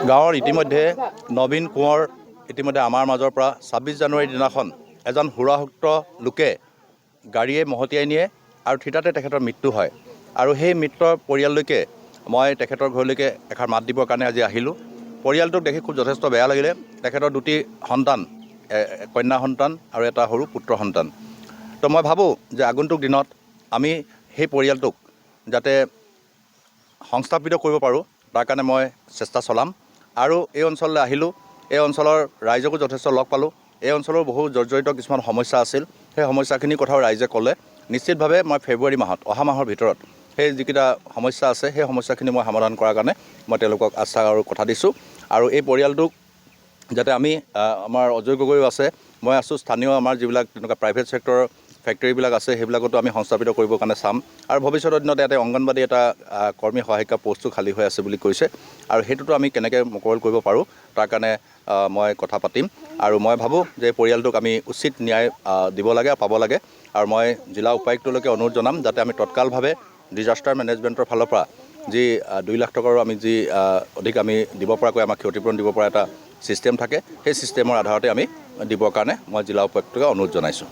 গাঁৱৰ ইতিমধ্যে নবীন কোঁৱৰ ইতিমধ্যে আমাৰ মাজৰ পৰা 26 জানুৱাৰীৰ দিনাখন এজন হুৰাহুক্ত লোকে গাড়ীয়ে মহতিয়াই নিয়ে আৰু থিতাতে তেখেতৰ মৃত্যু হয়। আৰু সেই মৃত্যুৰ পৰিয়াললৈকে মই তেখেতৰ ঘৰলৈকে এষাৰ মাত দিবৰ কাৰণে আজি আহিলোঁ। পৰিয়ালটোক দেখি খুব যথেষ্ট বেয়া লাগিলে। তেখেতৰ দুটি সন্তান, কন্যা সন্তান আৰু এটা সৰু পুত্ৰ সন্তান। তো মই ভাবোঁ যে আগন্তুক দিনত আমি সেই পৰিয়ালটোক যাতে সংস্থাপিত কৰিব পাৰোঁ তাৰ কাৰণে মই চেষ্টা চলাম। আৰু এই অঞ্চললৈ আহিলোঁ, এই অঞ্চলৰ ৰাইজকো যথেষ্ট লগ পালোঁ। এই অঞ্চলৰ বহু জৰ্জৰিত কিছুমান সমস্যা আছিল, সেই সমস্যাখিনিৰ কথাও ৰাইজে ক'লে। নিশ্চিতভাৱে মই ফেব্ৰুৱাৰী মাহত, অহা মাহৰ ভিতৰত সেই যিকেইটা সমস্যা আছে সেই সমস্যাখিনি মই সমাধান কৰাৰ কাৰণে মই তেওঁলোকক আশ্বাস আৰু কথা দিছোঁ। আৰু এই পৰিয়ালটোক যাতে আমি আমাৰ অজয় গগৈও আছে, মই আছোঁ, স্থানীয় আমাৰ যিবিলাক তেনেকুৱা প্ৰাইভেট ছেক্টৰৰ ফেক্টৰীবিলাক আছে সেইবিলাকতো আমি সংস্থাপিত কৰিবৰ কাৰণে চাম। আৰু ভৱিষ্যতৰ দিনত ইয়াতে অংগনবাড়ী এটা কৰ্মী সহায়িকা পষ্টটো খালী হৈ আছে বুলি কৈছে, আৰু সেইটোতো আমি কেনেকৈ মুকৰল কৰিব পাৰোঁ তাৰ কাৰণে মই কথা পাতিম। আৰু মই ভাবোঁ যে পৰিয়ালটোক আমি উচিত ন্যায় দিব লাগে, পাব লাগে। আৰু মই জিলা উপায়ুক্তলৈকে অনুৰোধ জনাম যাতে আমি তৎকালভাৱে ডিজাষ্টাৰ মেনেজমেণ্টৰ ফালৰ পৰা যি 2 লাখ টকাৰো আমি যি অধিক আমি দিব পৰাকৈ আমাক ক্ষতিপূৰণ দিব পৰা এটা ছিষ্টেম থাকে, সেই ছিষ্টেমৰ আধাৰতে আমি দিবৰ কাৰণে মই জিলা উপায়ুক্তকে অনুৰোধ জনাইছোঁ।